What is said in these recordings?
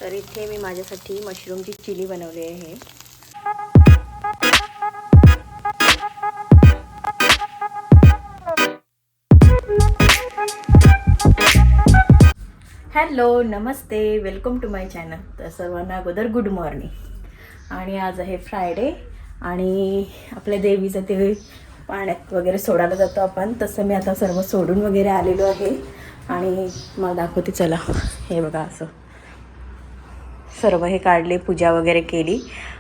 तर इथे मी माझ्यासाठी मशरूमची चिली बनवली आहे। हॅलो, नमस्ते, वेलकम टू माय चॅनल। तर सर्वांना अगोदर गुड मॉर्निंग। आणि आज आहे फ्रायडे आणि आपल्या देवीचं ते पाण्यात वगैरे सोडायला जातो आपण, तसं मी आता सर्व सोडून वगैरे आलेलो आहे आणि मला दाखवते, चला हे बघा, असं सर्व हे काढले, पूजा वगैरे केली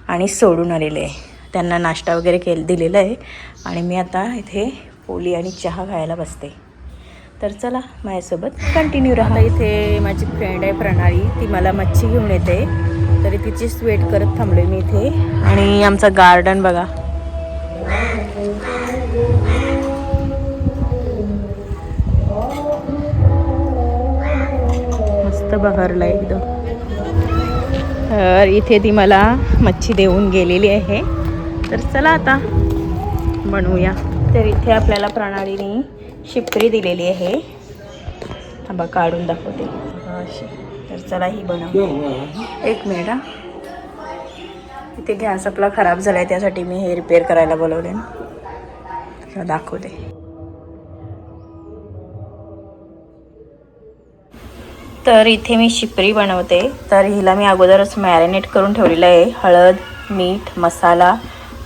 आणि सोडून आलेले आहे। त्यांना नाश्ता वगैरे दिलेला आहे आणि मी आता इथे पोळी आणि चहा खायला बसते। तर चला माझ्यासोबत कंटिन्यू राहा। इथे माझी फ्रेंड आहे प्रणाली, ती मला मच्छी घेऊन येते, तरी तिचीच वेट करत थांबले मी इथे। आणि आमचं गार्डन बघा, मस्त बहरला एकदम। तर इथे ती मला मच्छी देऊन गेलेली आहे, तर चला आता बनवूया। तर इथे आपल्याला प्रणालीने शिपरी दिलेली आहे, थांबा काढून दाखवते अशी। तर चला ही बनव, एक मिनिट हा। इथे गॅस आपला खराब झाला आहे, त्यासाठी मी हे रिपेअर करायला बोलवले ना, दाखवते। तर इथे मी शिपरी बनवते, तर हिला मी अगोदरच मॅरिनेट करून ठेवलेलं आहे। हळद, मीठ, मसाला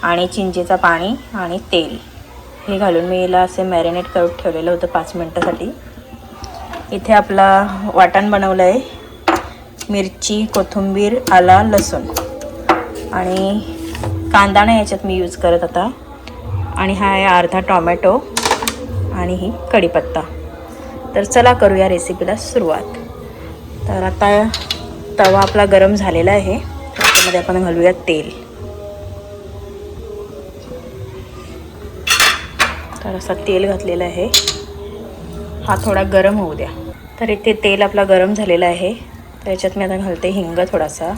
आणि चिंचेचं पाणी आणि तेल हे घालून मी हिला असे मॅरिनेट करून ठेवलेलं होतं 5 मिनटासाठी। इथे आपला वाटण बनवलं आहे, मिरची, कोथिंबीर, आला, लसूण आणि कांदा नाही याच्यात मी यूज करत आता। आणि हा आहे अर्धा टोमॅटो आणि ही कढीपत्ता। तर चला करूया रेसिपीला सुरुवात। तर आता तवा आपला गरम झालेला आहे, त्याच्यामध्ये आपण घालूया तेल। तर असा तेल घातलेला आहे, हा थोडा गरम होऊ द्या। तर इथे तेल आपला गरम झालेला आहे, तर याच्यात मी आता घालते हिंग थोडासा,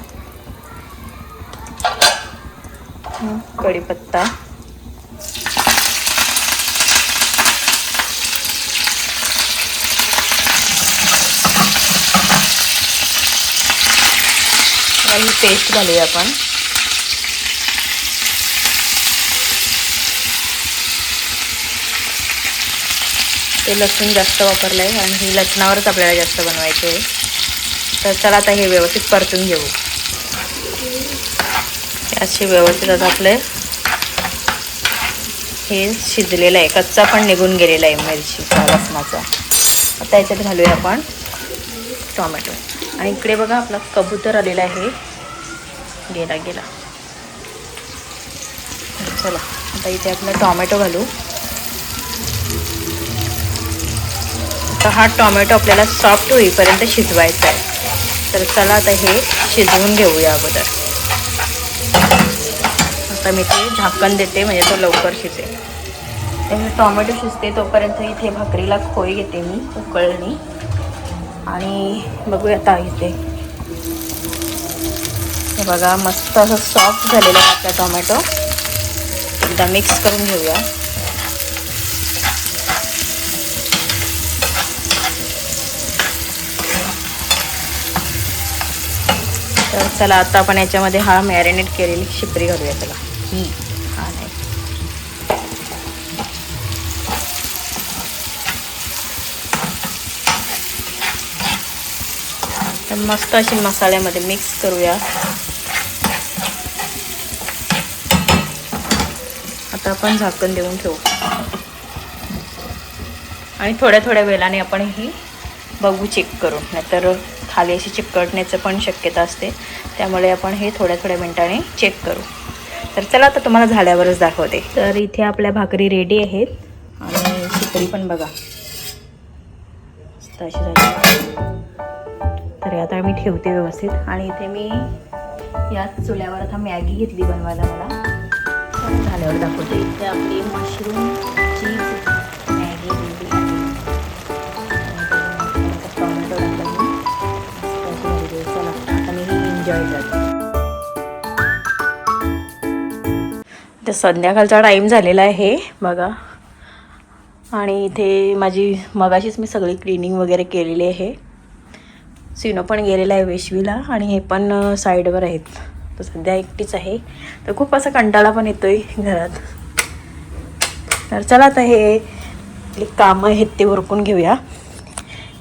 कढीपत्ता, ही पेस्ट घालूया आपण। ते लसूण जास्त वापरलं आहे आणि ही लसणावरच आपल्याला जास्त बनवायचं आहे। तर चला आता हे व्यवस्थित परतून घेऊ। असे व्यवस्थित आता आपले हे शिजलेलं आहे, कच्चा पण निघून गेलेला आहे मिरचीचा, लसणाचा। आता याच्यात घालूया आपण टोमॅटो। आणि इकडे बघा आपला कबूतर आलेला आहे, गेला। चला आता इथे आपला टोमॅटो घालू। तर हा टोमॅटो आपल्याला सॉफ्ट होईपर्यंत शिजवायचा आहे। तर चला आता हे शिजवून घेऊया अगोदर। आता मी ते झाकण देते, म्हणजे तो लवकर शिजेल। त्यामुळे टोमॅटो शिजते तोपर्यंत इथे भाकरीला खोय घेते मी उकळणी, आणि बघूया आता इथे हे बघा मस्त असं सॉफ्ट झालेला आहे आपला टोमॅटो। एकदा मिक्स करून घेऊया। तर चला आता आपण याच्यामध्ये हा मॅरिनेट केलेली शिपरी घालूया। चला ही हा नाही, तर मस्त अशी मसाल्यामध्ये मिक्स करूया। आता आपण झाकण देऊन ठेवू आणि थोड्या वेळाने आपण ही बघू, चेक करू, नाहीतर खाली अशी चिकटण्याचं पण शक्यता असते, त्यामुळे आपण हे थोड्या मिनिटांनी चेक करू। तर चला आता तुम्हाला झाल्यावरच दाखवते। तर इथे आपल्या भाकरी रेडी आहेत आणि शिपरी पण बघा मस्त अशी झाली। तर आता मी ठेवते व्यवस्थित। आणि इथे मी याच चुल्यावर आता मॅगी घेतली बनवायला मला, झाल्यावर दाखवते। इथे आपली मशरूम चीज मॅगी रेडी आहे। टोमॅटो टाकला मी, चला आता मी ही एन्जॉय करते। तर संध्याकाळचा टाईम झालेला आहे बघा, आणि इथे माझी मगाशीच मी सगळी क्लिनिंग वगैरे केलेली आहे। सिनो पण गेलेला आहे वेशवीला आणि हे पण साईडवर आहेत. तर सध्या एकटीच आहे. तर खूप असा कंटाळा पण येतोय घरात. तर चला आता हे आपली कामं आहेत ते उरकून घेऊया.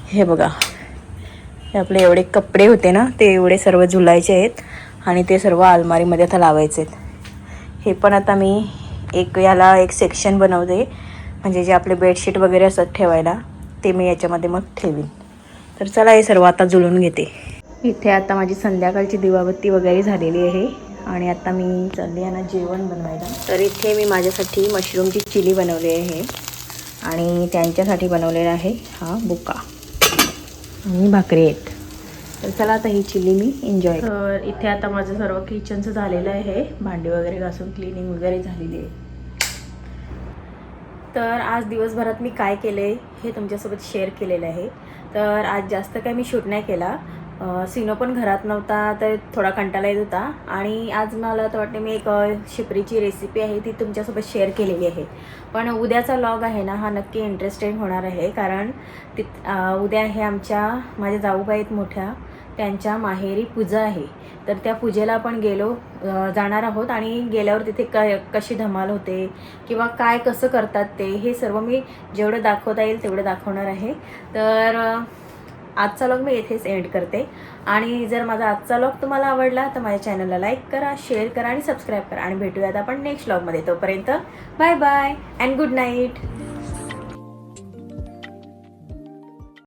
हे बघा, हे आपले एवढे कपडे होते ना, ते एवढे सर्व झुलायचे आहेत आणि ते सर्व अलमारीमध्ये आता लावायचे आहेत. हे पण आता मी याला एक सेक्शन बनवते, म्हणजे जे आपले बेडशीट वगैरे असतात ठेवायला, ते मी याच्यामध्ये मग ठेवीन. तर चला हे सर्व आता जुळून घेते. इथे आता माझी संध्याकाळची दिवाबत्ती वगैरे झालेली आहे आणि आता मी चालली आहे ना जेवण बनवायला. तर इथे मी माझ्यासाठी मशरूमची चिली बनवली आहे आणि त्यांच्यासाठी बनवलेला आहे हा बुका आणि भाकरी आहेत. तर चला आता ही चिली मी एन्जॉय. तर इथे आता माझं सर्व किचनचं झालेलं आहे, भांडी वगैरे घासून क्लिनिंग वगैरे झालेली आहे. तर आज दिवसभरात मी काय केलं आहे हे तुमच्यासोबत शेअर केलेलं आहे. तर आज जास्त काही मी शूट नाही केला. सिनो पण घरात नव्हता, तर थोडा कंटाळा येत होता आणि आज मला तर वाटते मी एक शिपरीची रेसिपी आहे ती तुमच्यासोबत शेअर केलेली आहे. पण उद्याचा व्लॉग आहे ना, हा नक्की इंटरेस्टिंग होणार आहे, कारण उद्या हे माझ्या जाऊबाई आहेत मोठ्या, त्यांच्या माहेरी पूजा आहे. तर त्या पूजेला आपण जाणार आहोत आणि गेल्यावर तिथे कशी धमाल होते किंवा काय कसं करतात ते, हे सर्व मी जेवढं दाखवता येईल तेवढं दाखवणार आहे. तर आजचा व्लॉग मी इथेच एंड करते आणि जर माझा आजचा व्लॉग तुम्हाला आवडला तर माझ्या चॅनलला लाईक करा, शेअर करा आणि सबस्क्राईब करा आणि भेटूयात आपण नेक्स्ट व्लॉगमध्ये. तोपर्यंत bye bye and good night.